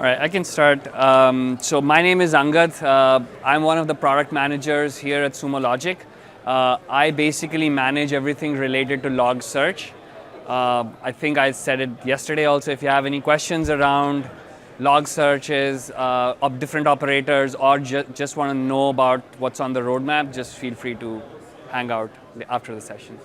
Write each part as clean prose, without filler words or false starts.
right, I can start. So my name is Angad. I'm one of the product managers here at Sumo Logic. I basically manage everything related to log search. I think I said it yesterday also. If you have any questions around log searches of different operators, or just want to know about what's on the roadmap, just feel free to hang out after the session.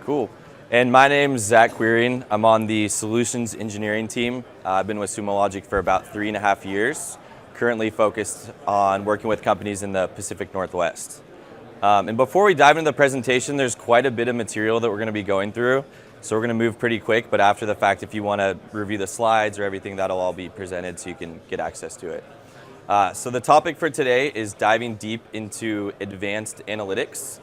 Cool. And my name's Zach Quirin. I'm on the solutions engineering team. I've been with Sumo Logic for about 3.5 years, currently focused on working with companies in the Pacific Northwest. And before we dive into the presentation, there's quite a bit of material that we're going to be going through. So we're going to move pretty quick, but after the fact, if you want to review the slides or everything, that'll all be presented so you can get access to it. So the topic for today is diving deep into advanced analytics.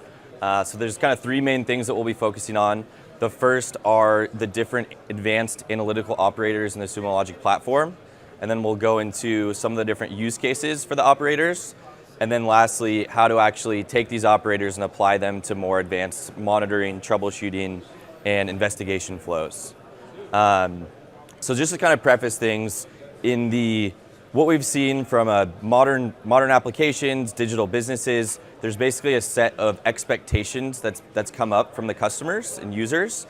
So there's kind of three main things that we'll be focusing on. The first are the different advanced analytical operators in the Sumo Logic platform. And then we'll go into some of the different use cases for the operators. And then lastly, how to actually take these operators and apply them to more advanced monitoring, troubleshooting, and investigation flows. So just to kind of preface things, what we've seen from modern applications, digital businesses, there's basically a set of expectations that's come up from the customers and users,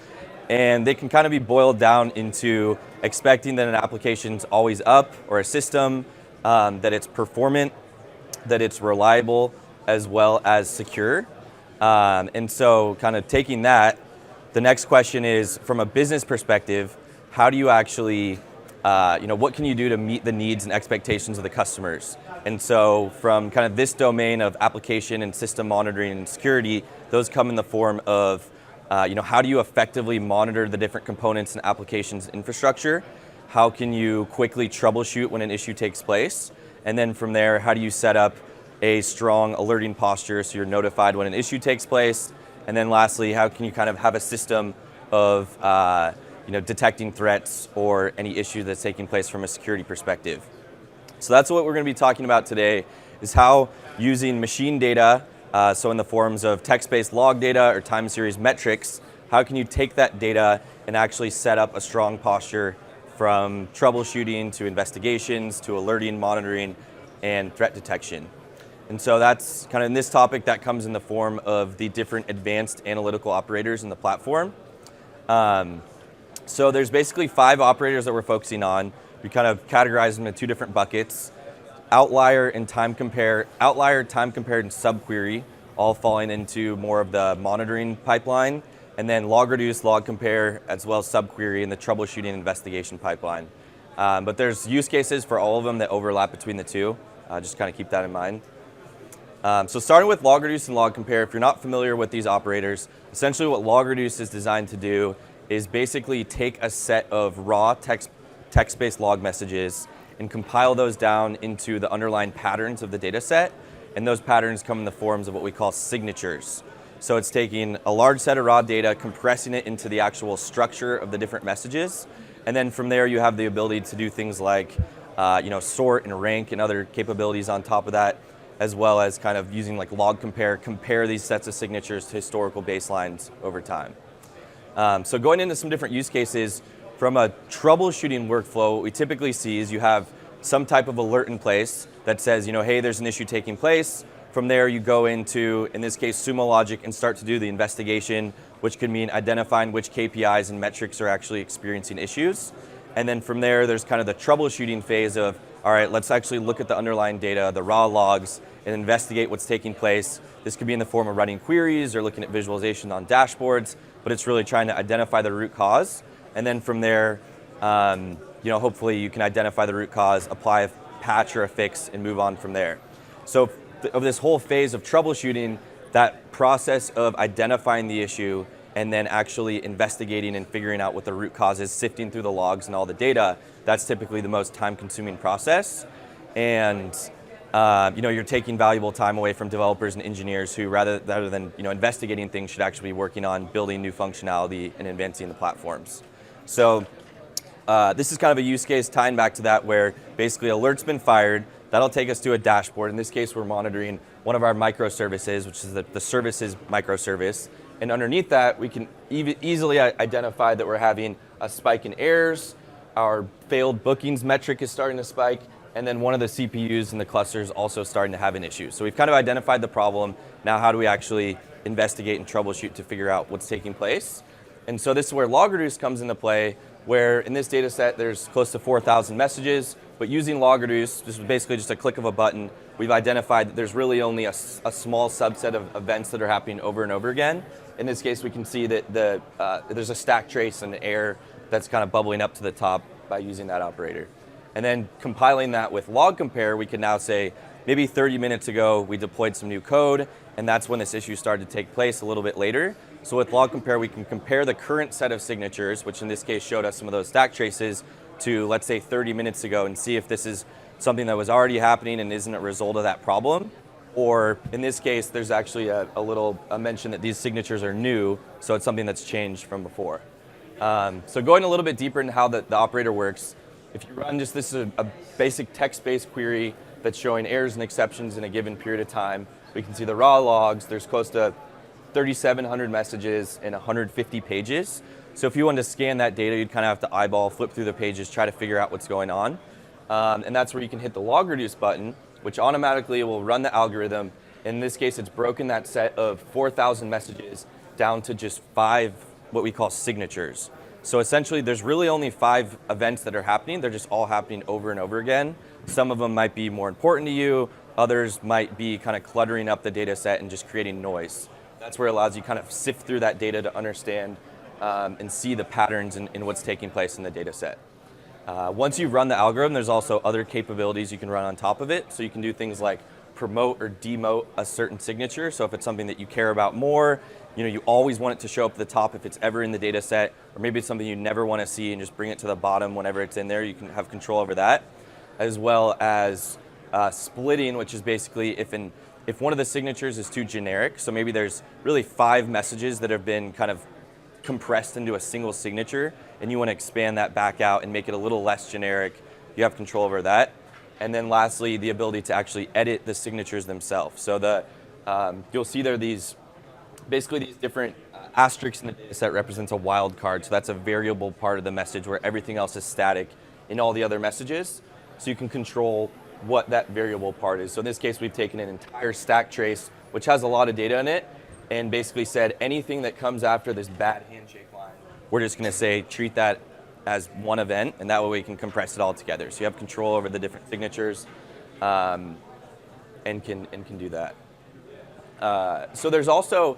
and they can kind of be boiled down into expecting that an application's always up, or a system, that it's performant, that it's reliable, as well as secure. And so kind of taking that, the next question is, from a business perspective, how do you actually, what can you do to meet the needs and expectations of the customers? And so from kind of this domain of application and system monitoring and security, those come in the form of, how do you effectively monitor the different components and applications infrastructure? How can you quickly troubleshoot when an issue takes place? And then from there, how do you set up a strong alerting posture so you're notified when an issue takes place? And then lastly, how can you kind of have a system of detecting threats or any issue that's taking place from a security perspective? So that's what we're going to be talking about today, is how using machine data, so in the forms of text-based log data or time series metrics, how can you take that data and actually set up a strong posture from troubleshooting to investigations to alerting, monitoring, and threat detection. And so that's kind of in this topic that comes in the form of the different advanced analytical operators in the platform. So there's basically 5 operators that we're focusing on. We kind of categorize them in 2 different buckets: Outlier and time compare. Outlier, time compared, and SubQuery, all falling into more of the monitoring pipeline. And then log reduce, log compare, as well as SubQuery in the troubleshooting investigation pipeline. But there's use cases for all of them that overlap between the two. Just kind of keep that in mind. So starting with log reduce and log compare, if you're not familiar with these operators, essentially what log reduce is designed to do is basically take a set of raw text-based log messages and compile those down into the underlying patterns of the data set. And those patterns come in the forms of what we call signatures. So it's taking a large set of raw data, compressing it into the actual structure of the different messages. And then from there, you have the ability to do things like sort and rank and other capabilities on top of that, as well as kind of using like log compare these sets of signatures to historical baselines over time. So going into some different use cases, from a troubleshooting workflow, what we typically see is you have some type of alert in place that says, hey, there's an issue taking place. From there, you go into, in this case, Sumo Logic, and start to do the investigation, which could mean identifying which KPIs and metrics are actually experiencing issues. And then from there, there's kind of the troubleshooting phase of, all right, let's actually look at the underlying data, the raw logs, and investigate what's taking place. This could be in the form of running queries or looking at visualization on dashboards, but it's really trying to identify the root cause. And then from there, hopefully you can identify the root cause, apply a patch or a fix, and move on from there. So of this whole phase of troubleshooting, that process of identifying the issue and then actually investigating and figuring out what the root cause is, sifting through the logs and all the data, that's typically the most time-consuming process. And you're taking valuable time away from developers and engineers who, rather than investigating things, should actually be working on building new functionality and advancing the platforms. So this is kind of a use case tying back to that, where basically alert's been fired. That'll take us to a dashboard. In this case, we're monitoring one of our microservices, which is the services microservice. And underneath that, we can easily identify that we're having a spike in errors, our failed bookings metric is starting to spike, and then one of the CPUs in the cluster is also starting to have an issue. So we've kind of identified the problem. Now how do we actually investigate and troubleshoot to figure out what's taking place? And so this is where log reduce comes into play, where in this data set there's close to 4,000 messages, but using log reduce, this is basically just a click of a button, we've identified that there's really only a small subset of events that are happening over and over again. In this case, we can see that there's a stack trace and error that's kind of bubbling up to the top by using that operator. And then compiling that with log compare, we can now say, maybe 30 minutes ago, we deployed some new code, and that's when this issue started to take place a little bit later. So with log compare, we can compare the current set of signatures, which in this case showed us some of those stack traces, to let's say 30 minutes ago, and see if this is something that was already happening and isn't a result of that problem. Or in this case, there's actually a mention that these signatures are new, so it's something that's changed from before. So going a little bit deeper into how the operator works, if you run this is a basic text-based query that's showing errors and exceptions in a given period of time. We can see the raw logs. There's close to 3,700 messages and 150 pages. So if you wanted to scan that data, you'd kind of have to eyeball, flip through the pages, try to figure out what's going on. And that's where you can hit the log reduce button, which automatically will run the algorithm. In this case, it's broken that set of 4,000 messages down to just 5 what we call signatures. So essentially, there's really only 5 events that are happening. They're just all happening over and over again. Some of them might be more important to you. Others might be kind of cluttering up the data set and just creating noise. That's where it allows you kind of sift through that data to understand and see the patterns in what's taking place in the data set. Once you run the algorithm, there's also other capabilities you can run on top of it. So you can do things like promote or demote a certain signature. So if it's something that you care about more, you always want it to show up at the top if it's ever in the data set, or maybe it's something you never want to see and just bring it to the bottom whenever it's in there. You can have control over that, as well as splitting, which is basically if one of the signatures is too generic, so maybe there's really 5 messages that have been kind of compressed into a single signature, and you want to expand that back out and make it a little less generic, you have control over that. And then lastly, the ability to actually edit the signatures themselves. So you'll see there these different asterisks in the data set represents a wildcard. So that's a variable part of the message where everything else is static in all the other messages. So you can control what that variable part is. So in this case, we've taken an entire stack trace, which has a lot of data in it, and basically said anything that comes after this bad handshake line, we're just going to say treat that as one event, and that way we can compress it all together. So you have control over the different signatures and can do that. So there's also,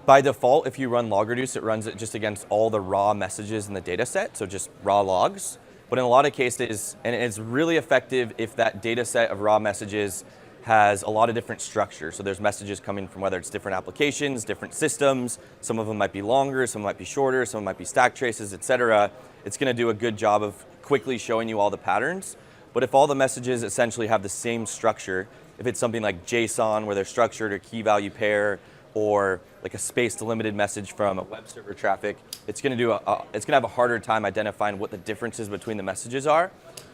by default, if you run log reduce, it runs it just against all the raw messages in the data set, so just raw logs. But in a lot of cases, and it's really effective if that data set of raw messages has a lot of different structure. So there's messages coming from whether it's different applications, different systems. Some of them might be longer, some might be shorter, some might be stack traces, etc. It's going to do a good job of quickly showing you all the patterns. But if all the messages essentially have the same structure, if it's something like JSON where they're structured, or key value pair, or like a space delimited message from a web server traffic, it's going to have a harder time identifying what the differences between the messages are.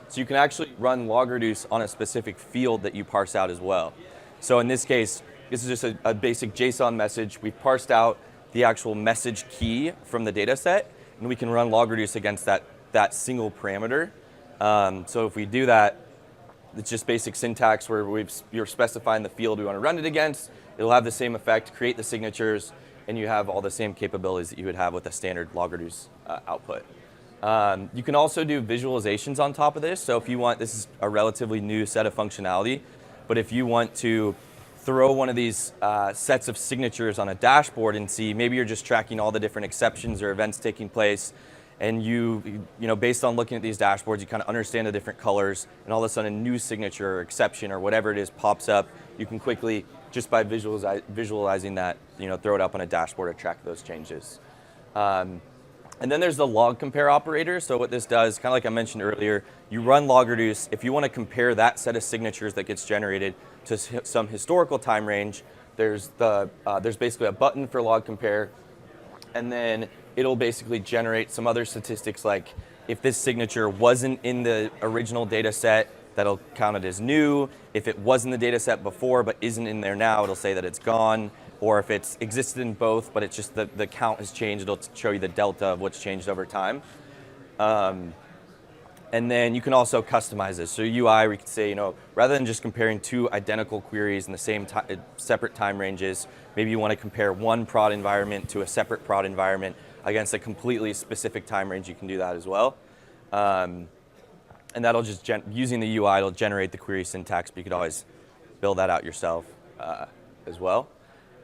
So you can actually run log reduce on a specific field that you parse out as well. So in this case, this is just a basic JSON message. We've parsed out the actual message key from the data set, and we can run log reduce against that single parameter. So if we do that, it's just basic syntax where you're specifying the field we want to run it against. It'll have the same effect, create the signatures, and you have all the same capabilities that you would have with a standard log reduce output. You can also do visualizations on top of this. So if you want, this is a relatively new set of functionality, but if you want to throw one of these sets of signatures on a dashboard and see, maybe you're just tracking all the different exceptions or events taking place, and you know, based on looking at these dashboards, you kind of understand the different colors, and all of a sudden a new signature or exception or whatever it is pops up, you can quickly, just by visualizing that, throw it up on a dashboard or track those changes. And then there's the log compare operator. So what this does, kind of like I mentioned earlier, you run log reduce. If you want to compare that set of signatures that gets generated to some historical time range, there's basically a button for log compare, and then it'll basically generate some other statistics, like if this signature wasn't in the original data set, that'll count it as new. If it was in the data set before but isn't in there now, it'll say that it's gone. Or if it's existed in both, but it's just the count has changed, it'll show you the delta of what's changed over time. And then you can also customize this. So UI, we could say, rather than just comparing two identical queries in the same separate time ranges, maybe you want to compare one prod environment to a separate prod environment against a completely specific time range. You can do that as well. And that'll just, using the UI, it'll generate the query syntax, but you could always build that out yourself as well.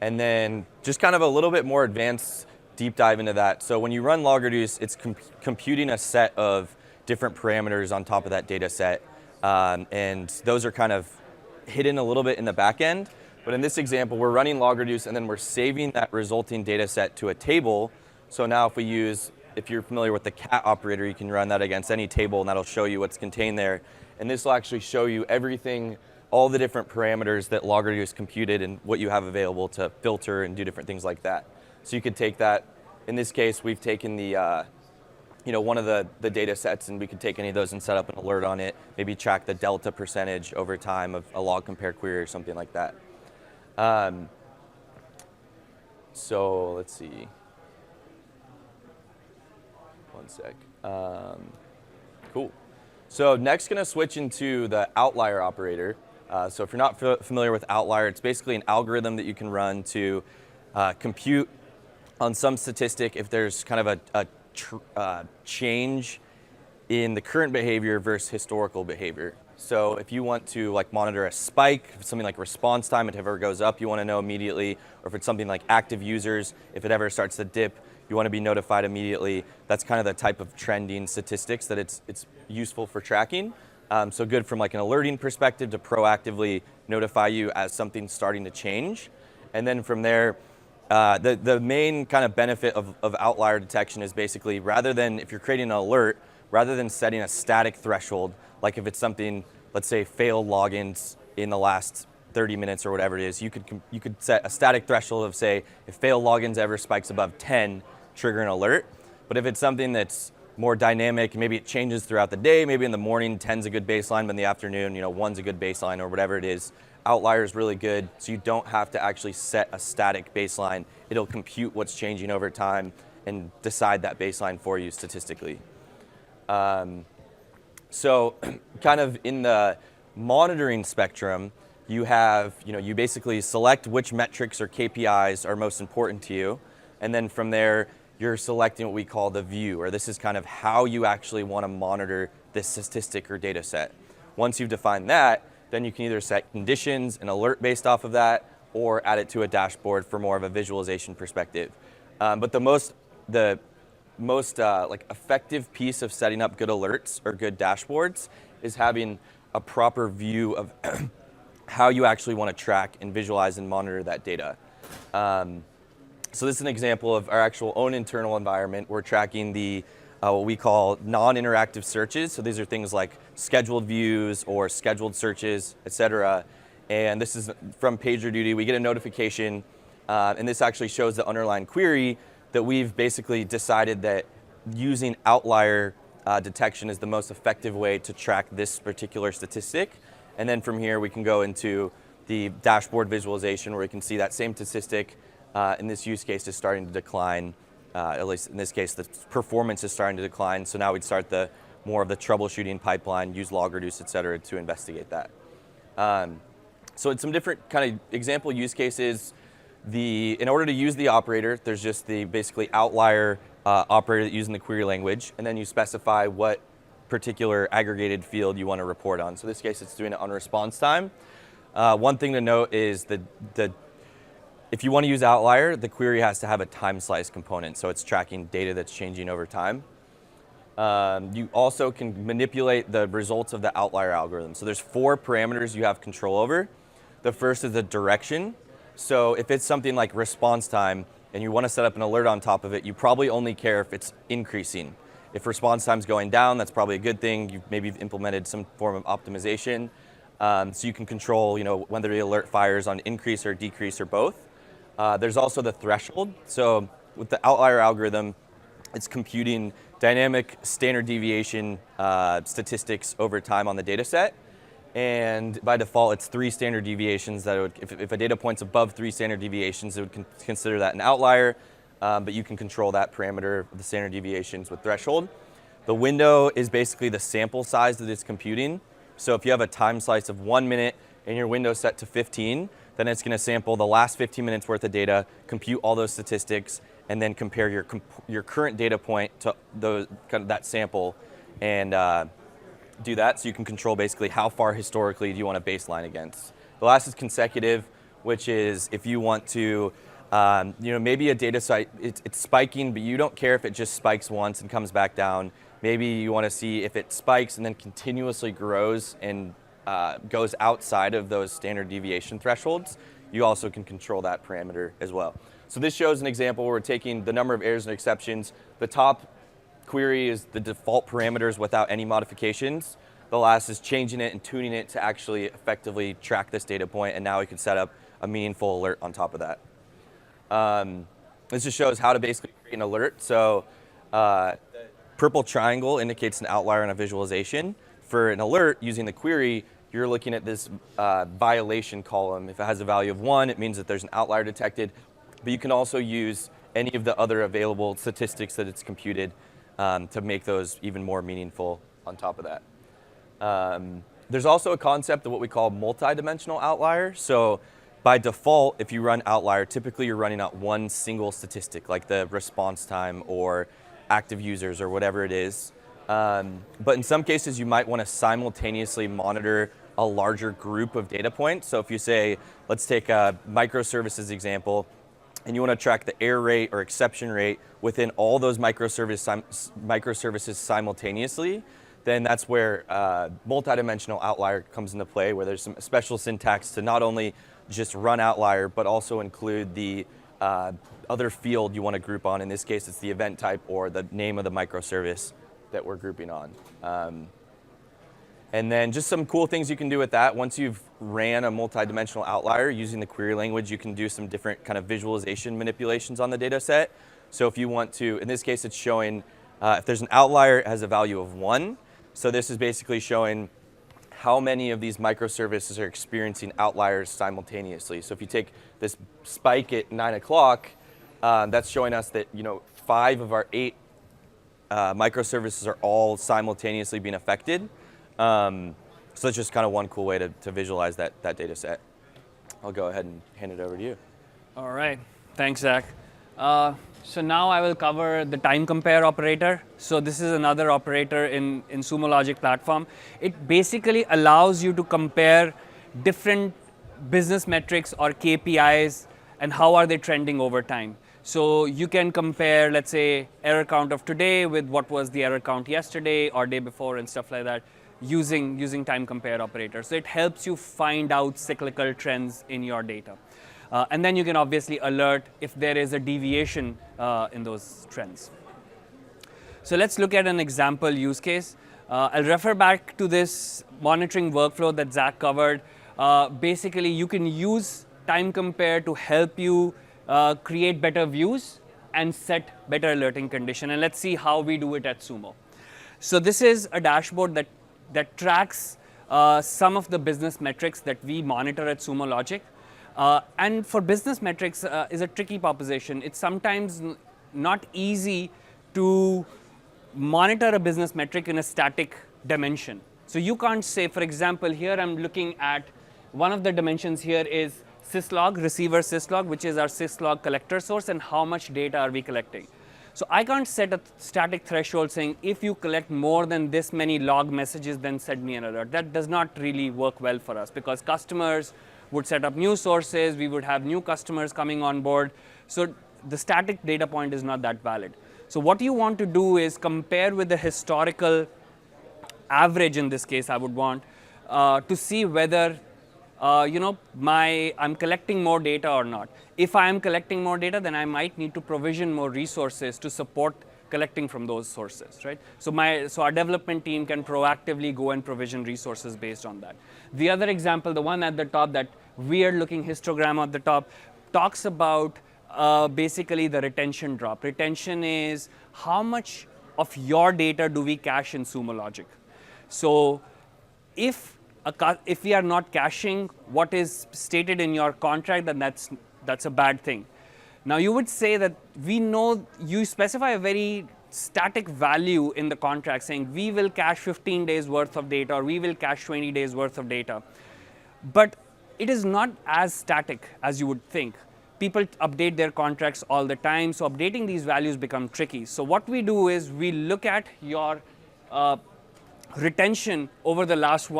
And then just kind of a little bit more advanced deep dive into that. So when you run log reduce, it's computing a set of different parameters on top of that data set. And those are kind of hidden a little bit in the back end. But in this example, we're running log reduce and then we're saving that resulting data set to a table. So now if you're familiar with the cat operator, you can run that against any table and that'll show you what's contained there. And this will actually show you everything, all the different parameters that log reduce computed and what you have available to filter and do different things like that. So you could take that. In this case, we've taken the one of the data sets, and we could take any of those and set up an alert on it, maybe track the delta percentage over time of a log compare query or something like that. So let's see. One sec. Cool. So next, going to switch into the Outlier Operator. So if you're not familiar with Outlier, it's basically an algorithm that you can run to compute on some statistic if there's kind of a change in the current behavior versus historical behavior. So if you want to monitor a spike, if it's something like response time, if it ever goes up, you want to know immediately, or if it's something like active users, if it ever starts to dip, you want to be notified immediately. That's kind of the type of trending statistics that it's useful for tracking. So good from an alerting perspective to proactively notify you as something's starting to change. And then from there, the main kind of benefit of outlier detection is basically, rather than, if you're creating an alert, rather than setting a static threshold, like if it's something, let's say failed logins in the last 30 minutes or whatever it is, you could set a static threshold of, say, if failed logins ever spikes above 10, trigger an alert. But if it's something that's more dynamic, maybe it changes throughout the day, maybe in the morning 10's a good baseline, but in the afternoon, 1's a good baseline or whatever it is, Outlier is really good, so you don't have to actually set a static baseline. It'll compute what's changing over time and decide that baseline for you statistically. So kind of in the monitoring spectrum, you have, you basically select which metrics or KPIs are most important to you, and then from there, you're selecting what we call the view, or this is kind of how you actually want to monitor this statistic or data set. Once you've defined that, then you can either set conditions and alert based off of that, or add it to a dashboard for more of a visualization perspective. But the most effective piece of setting up good alerts or good dashboards is having a proper view of how you actually want to track and visualize and monitor that data. So this is an example of our actual own internal environment. We're tracking the what we call non-interactive searches. So these are things like scheduled views or scheduled searches, et cetera. And this is from PagerDuty. We get a notification, and this actually shows the underlying query that we've basically decided that using outlier detection is the most effective way to track this particular statistic. And then from here, we can go into the dashboard visualization where we can see that same statistic in this use case is starting to decline. At least in this case, the performance is starting to decline. So now we'd start more of the troubleshooting pipeline, use log reduce, et cetera, to investigate that. So it's some different kind of example use cases. In order to use the operator, there's just the basically outlier operator that using the query language, and then you specify what particular aggregated field you want to report on. So in this case, it's doing it on response time. One thing to note is if you want to use Outlier, the query has to have a time slice component, so it's tracking data that's changing over time. You also can manipulate the results of the Outlier algorithm. So there's 4 parameters you have control over. The first is the direction. So if it's something like response time and you want to set up an alert on top of it, you probably only care if it's increasing. If response time's going down, that's probably a good thing. You've implemented some form of optimization. So you can control, whether the alert fires on increase or decrease or both. There's also the threshold. So with the Outlier algorithm, it's computing dynamic standard deviation statistics over time on the data set. And by default, it's 3 standard deviations that if a data point's above 3 standard deviations, it would consider that an outlier. But you can control that parameter of the standard deviations with threshold. The window is basically the sample size that it's computing. So if you have a time slice of 1 minute and your window set to 15, then it's going to sample the last 15 minutes worth of data, compute all those statistics, and then compare your current data point to that sample, and do that. So you can control basically how far historically do you want to baseline against. The last is consecutive, which is if you want to, maybe a data site, it's spiking, but you don't care if it just spikes once and comes back down. Maybe you want to see if it spikes and then continuously grows and goes outside of those standard deviation thresholds. You also can control that parameter as well. So this shows an example where we're taking the number of errors and exceptions. The top query is the default parameters without any modifications. The last is changing it and tuning it to actually effectively track this data point, and now we can set up a meaningful alert on top of that. This just shows how to basically create an alert. So the purple triangle indicates an outlier in a visualization. For an alert using the query, you're looking at this violation column. If it has a value of 1, it means that there's an outlier detected. But you can also use any of the other available statistics that it's computed to make those even more meaningful on top of that. There's also a concept of what we call multi-dimensional outlier. So by default, if you run outlier, typically you're running out one single statistic, like the response time or active users or whatever it is. But in some cases, you might want to simultaneously monitor a larger group of data points. So if you say, let's take a microservices example, and you want to track the error rate or exception rate within all those microservices simultaneously, then that's where multidimensional outlier comes into play, where there's some special syntax to not only just run outlier, but also include the other field you want to group on. In this case, it's the event type or the name of the microservice that we're grouping on. And then just some cool things you can do with that. Once you've ran a multidimensional outlier using the query language, you can do some different kind of visualization manipulations on the data set. So if you want to, in this case, it's showing if there's an outlier, it has a value of 1. So this is basically showing how many of these microservices are experiencing outliers simultaneously. So if you take this spike at 9 o'clock, that's showing us that 5 of our 8 microservices are all simultaneously being affected. So that's just kind of one cool way to visualize that data set. I'll go ahead and hand it over to you. All right, thanks, Zach. So now I will cover the time compare operator. So this is another operator in Sumo Logic platform. It basically allows you to compare different business metrics or KPIs and how are they trending over time. So you can compare, let's say, error count of today with what was the error count yesterday or day before and stuff like that using time compare operator. So it helps you find out cyclical trends in your data. And then you can obviously alert if there is a deviation in those trends. So let's look at an example use case. I'll refer back to this monitoring workflow that Zach covered. Basically, you can use time compare to help you create better views and set better alerting condition. And let's see how we do it at Sumo. So this is a dashboard that tracks some of the business metrics that we monitor at Sumo Logic. And for business metrics is a tricky proposition. It's sometimes not easy to monitor a business metric in a static dimension. So you can't say, for example, here I'm looking at one of the dimensions here is syslog, receiver syslog, which is our syslog collector source, and how much data are we collecting. So I can't set a static threshold saying, if you collect more than this many log messages, then send me an alert. That does not really work well for us because customers would set up new sources, we would have new customers coming on board. So the static data point is not that valid. So what you want to do is compare with the historical average, in this case I would want, to see whether I'm collecting more data or not. If I am collecting more data, then I might need to provision more resources to support collecting from those sources, right? So our development team can proactively go and provision resources based on that. The other example, the one at the top, that weird looking histogram at the top, talks about basically the retention drop. Retention is how much of your data do we cache in Sumo Logic. So if we are not caching what is stated in your contract, then that's a bad thing. Now you would say that we know you specify a very static value in the contract saying we will cache 15 days worth of data or we will cache 20 days worth of data. But it is not as static as you would think. People update their contracts all the time, so updating these values become tricky. So what we do is we look at your retention over the last 2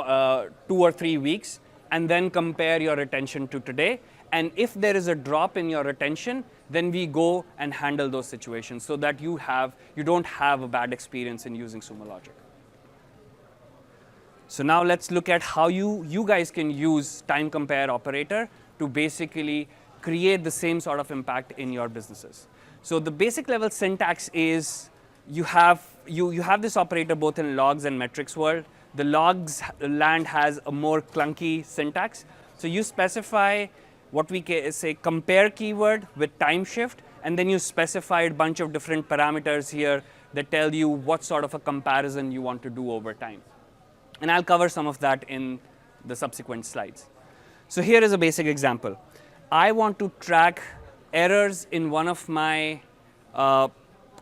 or 3 weeks and then compare your retention to today. And if there is a drop in your retention, then we go and handle those situations so that you don't have a bad experience in using Sumo Logic. So now let's look at how you guys can use time compare operator to basically create the same sort of impact in your businesses. So the basic level syntax is you have this operator both in logs and metrics world. The logs land has a more clunky syntax. So you specify what we say compare keyword with time shift, and then you specify a bunch of different parameters here that tell you what sort of a comparison you want to do over time. And I'll cover some of that in the subsequent slides. So here is a basic example. I want to track errors in one of my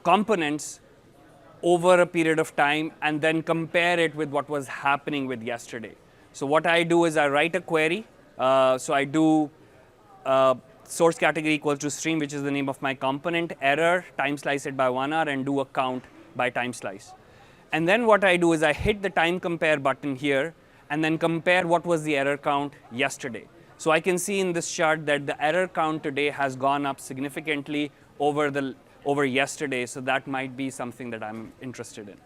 components over a period of time and then compare it with what was happening with yesterday. So what I do is I write a query. So I do source category equals to stream, which is the name of my component, error, time slice it by 1 hour, and do a count by time slice. And then what I do is I hit the time compare button here and then compare what was the error count yesterday. So I can see in this chart that the error count today has gone up significantly over yesterday, so that might be something that I'm interested in.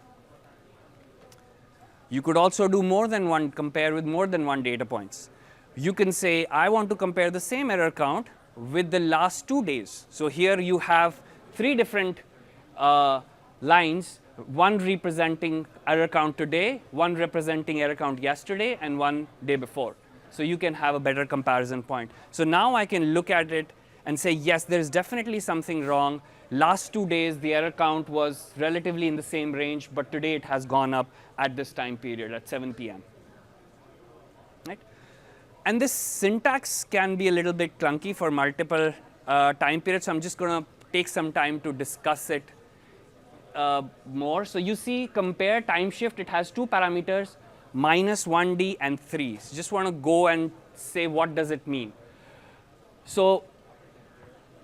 You could also do more than one, compare with more than one data points. You can say, I want to compare the same error count with the last 2 days. So here you have 3 different lines, one representing error count today, one representing error count yesterday, and one day before. So you can have a better comparison point. So now I can look at it and say, yes, there's definitely something wrong. Last 2 days, the error count was relatively in the same range, but today it has gone up at this time period, at 7 p.m. Right? And this syntax can be a little bit clunky for multiple time periods, so I'm just going to take some time to discuss it more. So you see, compare time shift, it has 2 parameters, minus 1D and 3. So just want to go and say, what does it mean? So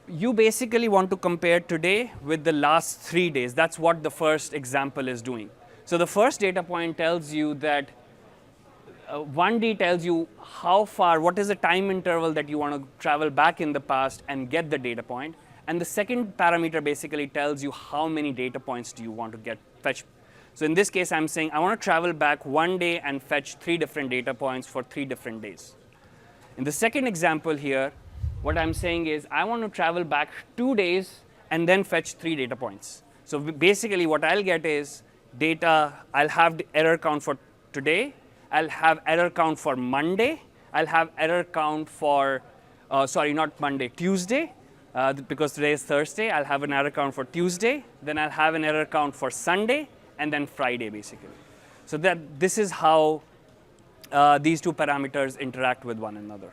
you basically want to compare today with the last 3 days. That's what the first example is doing. So the first data point tells you that 1D tells you how far, what is the time interval that you want to travel back in the past and get the data point. And the second parameter basically tells you how many data points do you want to fetch. So in this case, I'm saying I want to travel back 1 day and fetch 3 different data points for 3 different days. In the second example here, what I'm saying is I want to travel back 2 days and then fetch 3 data points. So basically what I'll get is data, I'll have the error count for today, I'll have error count for Monday, I'll have error count for, sorry, not Monday, Tuesday, because today is Thursday, I'll have an error count for Tuesday, then I'll have an error count for Sunday, and then Friday, basically. So this is how these 2 parameters interact with one another.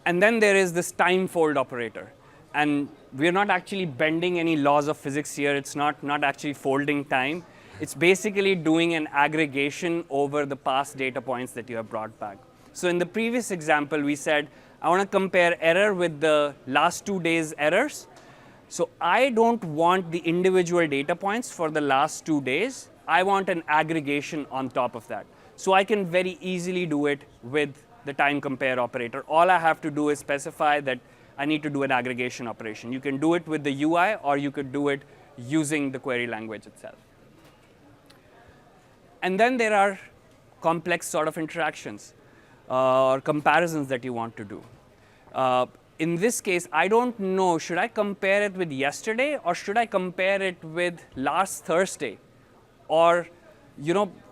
And then there is this time fold operator. And we're not actually bending any laws of physics here. It's not actually folding time. It's basically doing an aggregation over the past data points that you have brought back. So in the previous example, we said, I want to compare error with the last 2 days' errors. So I don't want the individual data points for the last 2 days. I want an aggregation on top of that. So I can very easily do it with the time compare operator. All I have to do is specify that I need to do an aggregation operation. You can do it with the UI, or you could do it using the query language itself. And then there are complex sort of interactions or comparisons that you want to do. In this case, I don't know, should I compare it with yesterday, or should I compare it with last Thursday, or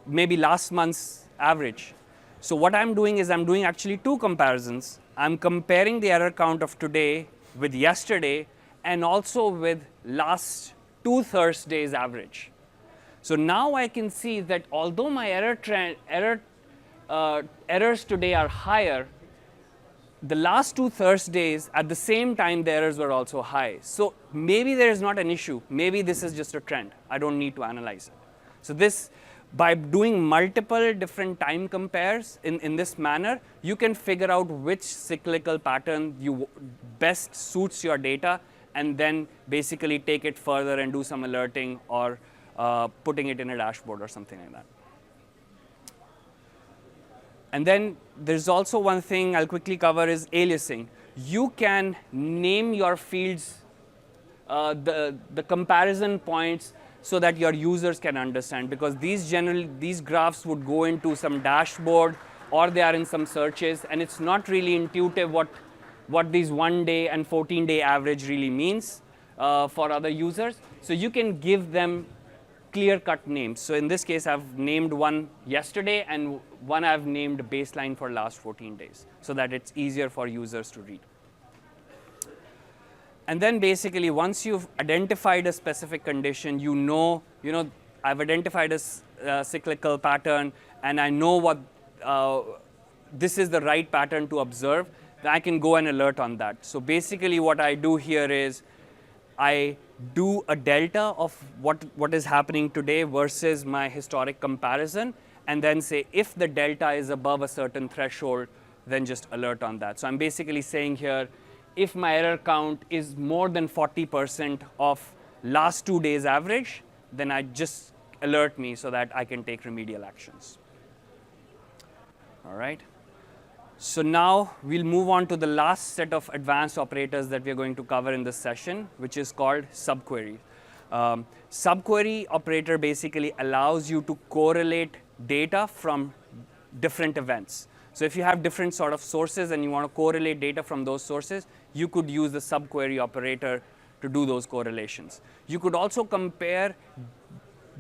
maybe last month's average? So what I'm doing is I'm doing actually 2 comparisons. I'm comparing the error count of today with yesterday and also with last 2 Thursdays average. So now I can see that although my errors today are higher, the last 2 Thursdays, at the same time, the errors were also high. So maybe there is not an issue. Maybe this is just a trend. I don't need to analyze it. So this, by doing multiple different time compares in this manner, you can figure out which cyclical pattern best suits your data, and then basically take it further and do some alerting or putting it in a dashboard or something like that. And then there's also one thing I'll quickly cover is aliasing. You can name your fields, the comparison points, so that your users can understand, because these graphs would go into some dashboard or they are in some searches, and it's not really intuitive what these 1 day and 14-day average really means for other users. So you can give them clear-cut names. So in this case, I've named one yesterday and one I've named baseline for last 14 days, so that it's easier for users to read. And then basically, once you've identified a specific condition, you know, I've identified a cyclical pattern, and I know what this is the right pattern to observe, then I can go and alert on that. So basically, what I do here is I do a delta of what is happening today versus my historic comparison, and then say if the delta is above a certain threshold, then just alert on that. So I'm basically saying here, if my error count is more than 40% of last 2 days average, then I just alert me so that I can take remedial actions. All right. So now we'll move on to the last set of advanced operators that we're going to cover in this session, which is called SubQuery. SubQuery operator basically allows you to correlate data from different events. So if you have different sort of sources and you want to correlate data from those sources, you could use the SubQuery operator to do those correlations. You could also compare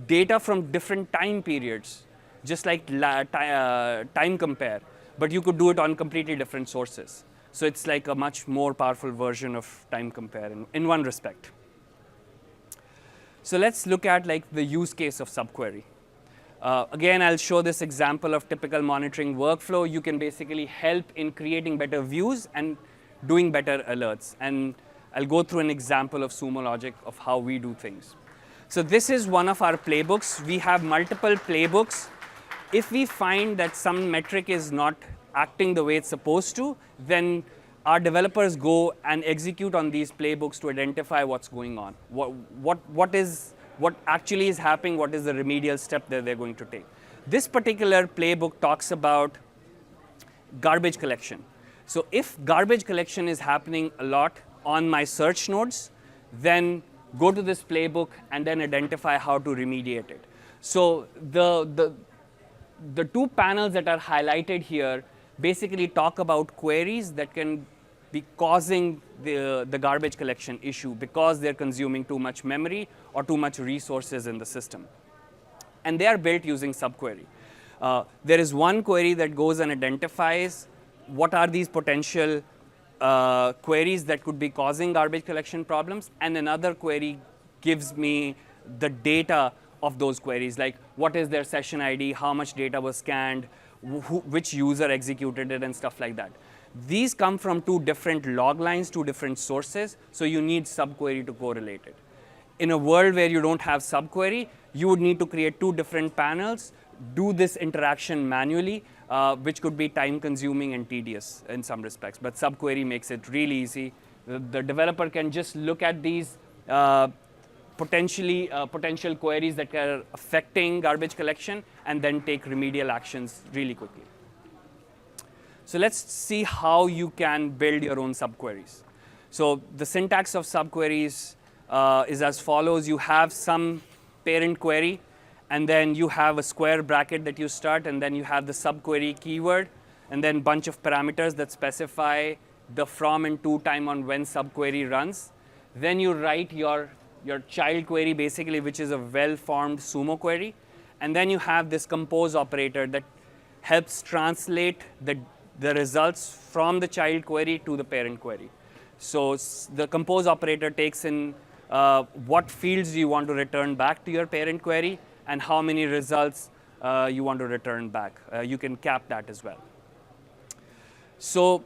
data from different time periods, just like time compare, but you could do it on completely different sources. So it's like a much more powerful version of time compare in one respect. So let's look at like the use case of SubQuery. Again, I'll show this example of typical monitoring workflow. You can basically help in creating better views and doing better alerts. And I'll go through an example of Sumo logic of how we do things. So this is one of our playbooks. We have multiple playbooks. If we find that some metric is not acting the way it's supposed to, then our developers go and execute on these playbooks to identify what's going on. What actually is happening, what is the remedial step that they're going to take. This particular playbook talks about garbage collection. So if garbage collection is happening a lot on my search nodes, then go to this playbook and then identify how to remediate it. So the two panels that are highlighted here basically talk about queries that can be causing the garbage collection issue because they're consuming too much memory or too much resources in the system. And they are built using SubQuery. There is one query that goes and identifies what are these potential queries that could be causing garbage collection problems, and another query gives me the data of those queries, like what is their session ID, how much data was scanned, which user executed it, and stuff like that. These come from two different log lines, two different sources, so you need SubQuery to correlate it. In a world where you don't have SubQuery, you would need to create two different panels, do this interaction manually, which could be time consuming and tedious in some respects. But SubQuery makes it really easy. The developer can just look at these potential queries that are affecting garbage collection and then take remedial actions really quickly. So let's see how you can build your own subqueries. So the syntax of subqueries is as follows. You have some parent query, and then you have a square bracket that you start, and then you have the subquery keyword, and then bunch of parameters that specify the from and to time on when subquery runs. Then you write your child query, basically, which is a well-formed Sumo query. And then you have this compose operator that helps translate the results from the child query to the parent query. So the compose operator takes in what fields you want to return back to your parent query and how many results you want to return back. You can cap that as well. So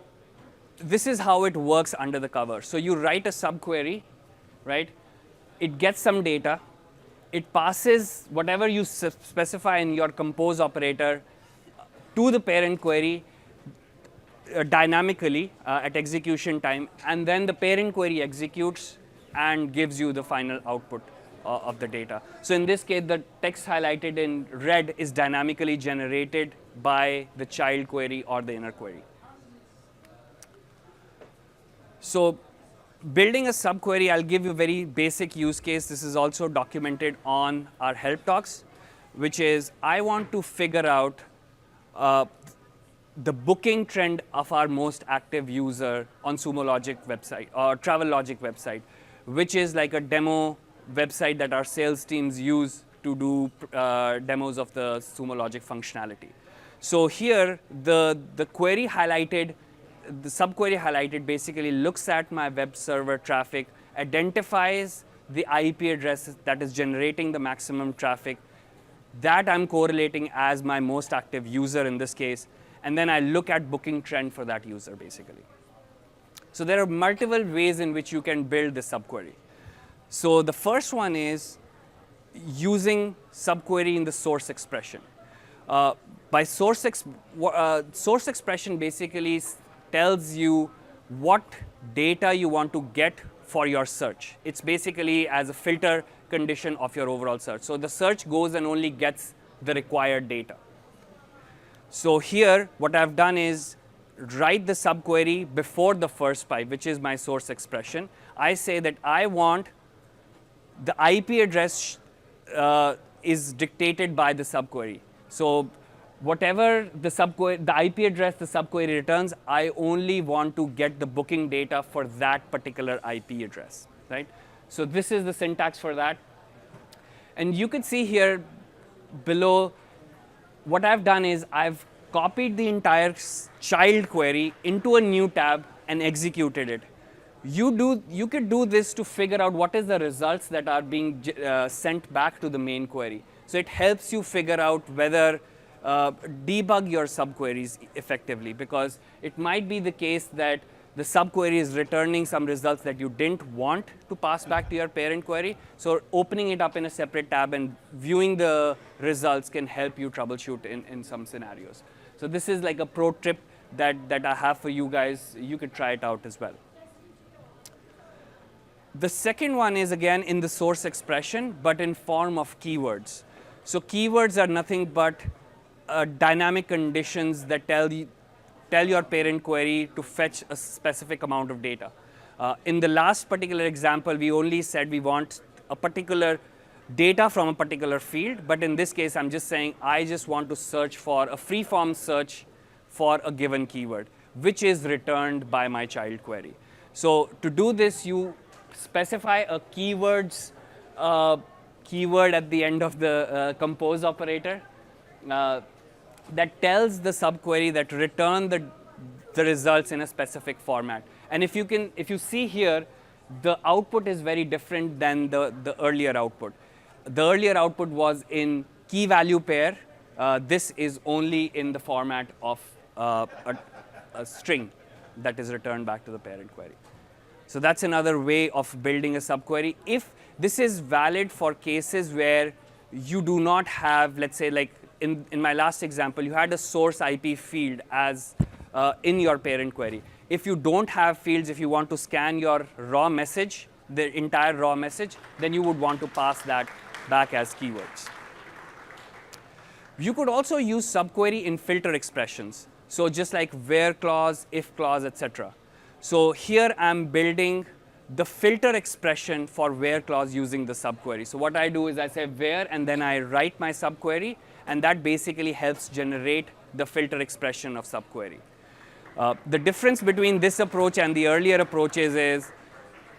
this is how it works under the cover. So you write a subquery, right? It gets some data. It passes whatever you specify in your compose operator to the parent query dynamically at execution time, and then the parent query executes and gives you the final output of the data. So in this case, the text highlighted in red is dynamically generated by the child query or the inner query. So building a subquery, I'll give you a very basic use case. This is also documented on our help talks, which is I want to figure out the booking trend of our most active user on Sumo Logic website or Travel Logic website, which is like a demo website that our sales teams use to do demos of the Sumo Logic functionality. So here, the query highlighted, the subquery highlighted basically looks at my web server traffic, identifies the IP address that is generating the maximum traffic that I'm correlating as my most active user in this case, and then I look at booking trend for that user basically. So there are multiple ways in which you can build this subquery. So the first one is using subquery in the source expression. By source expression basically tells you what data you want to get for your search. It's basically as a filter condition of your overall search. So the search goes and only gets the required data. So here, what I've done is write the subquery before the first pipe, which is my source expression. I say that I want the IP address is dictated by the subquery. So whatever the IP address the subquery returns, I only want to get the booking data for that particular IP address, right? So this is the syntax for that. And you can see here below, what I've done is I've copied the entire child query into a new tab and executed it. You could do this to figure out what is the results that are being sent back to the main query. So it helps you figure out whether debug your subqueries effectively, because it might be the case that the subquery is returning some results that you didn't want to pass back to your parent query. So opening it up in a separate tab and viewing the results can help you troubleshoot in some scenarios. So this is like a pro tip that I have for you guys. You could try it out as well. The second one is again in the source expression, but in form of keywords. So keywords are nothing but dynamic conditions that tell your parent query to fetch a specific amount of data. In the last particular example, we only said we want a particular data from a particular field, but in this case, I'm just saying I just want to search for a free-form search for a given keyword, which is returned by my child query. So to do this, you specify a keyword at the end of the compose operator that tells the subquery that return the results in a specific format. And if you see here, the output is very different than the earlier output. The earlier output was in key value pair. This is only in the format of a string that is returned back to the parent query. So that's another way of building a subquery. If this is valid for cases where you do not have, let's say, like in my last example, you had a source IP field as in your parent query. If you don't have fields, if you want to scan your raw message, the entire raw message, then you would want to pass that back as keywords. You could also use subquery in filter expressions. So just like where clause, if clause, etc. So here I'm building the filter expression for where clause using the subquery. So what I do is I say where, and then I write my subquery, and that basically helps generate the filter expression of subquery. The difference between this approach and the earlier approaches is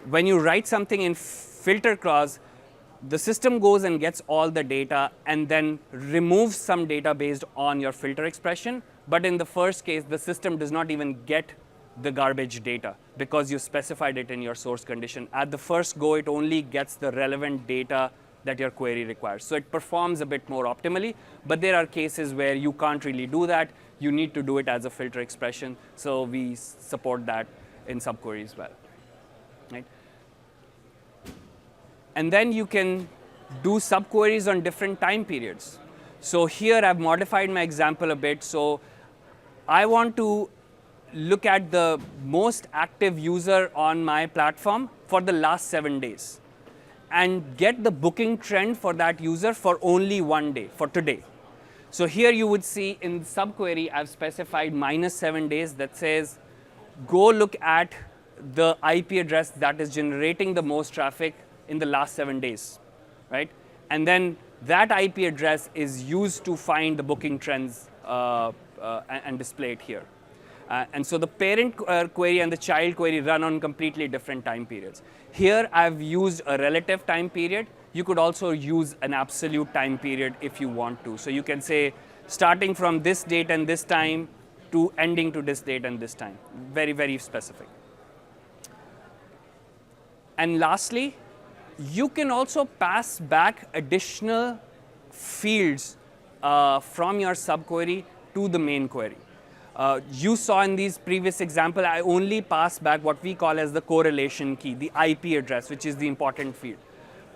when you write something in filter clause, the system goes and gets all the data and then removes some data based on your filter expression. But in the first case, the system does not even get the garbage data because you specified it in your source condition. At the first go, it only gets the relevant data that your query requires. So it performs a bit more optimally, but there are cases where you can't really do that. You need to do it as a filter expression, so we support that in SubQuery as well. Right? And then you can do subqueries on different time periods. So here I've modified my example a bit. So I want to look at the most active user on my platform for the last 7 days and get the booking trend for that user for only 1 day, for today. So here you would see in subquery, I've specified -7 days that says, go look at the IP address that is generating the most traffic in the last 7 days, right? And then that IP address is used to find the booking trends and display it here. And so the parent query and the child query run on completely different time periods. Here I've used a relative time period. You could also use an absolute time period if you want to. So you can say starting from this date and this time to ending to this date and this time. Very, very specific. And lastly, you can also pass back additional fields from your subquery to the main query. You saw in these previous example, I only pass back what we call as the correlation key, the IP address, which is the important field.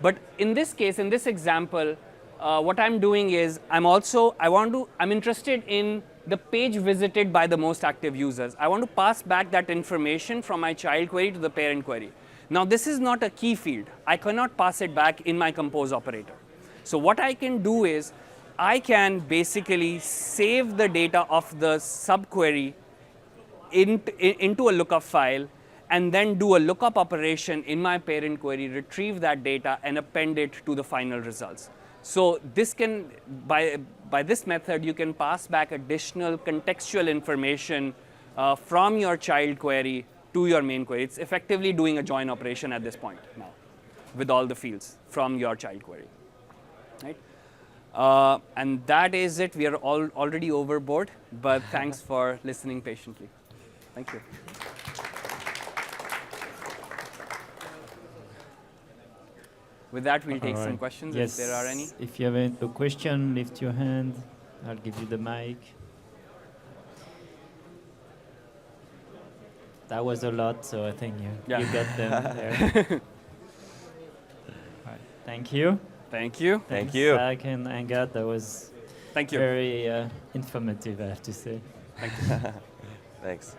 But in this case, in this example, what I'm doing is I'm interested in the page visited by the most active users. I want to pass back that information from my child query to the parent query. Now, this is not a key field. I cannot pass it back in my compose operator. So what I can do is I can basically save the data of the subquery into a lookup file and then do a lookup operation in my parent query, retrieve that data, and append it to the final results. So this can, by this method, you can pass back additional contextual information from your child query to your main query. It's effectively doing a join operation at this point now with all the fields from your child query. Right? And that is it. We are already overboard, but thanks for listening patiently. Thank you. With that, we'll take some questions if there are any. If you have a question, lift your hand. I'll give you the mic. That was a lot, so I think you got them there. All right. Thank you. Thank you. Thank you. Zach and Angad, that was Thank you. very informative, I have to say. Thank you. Thanks.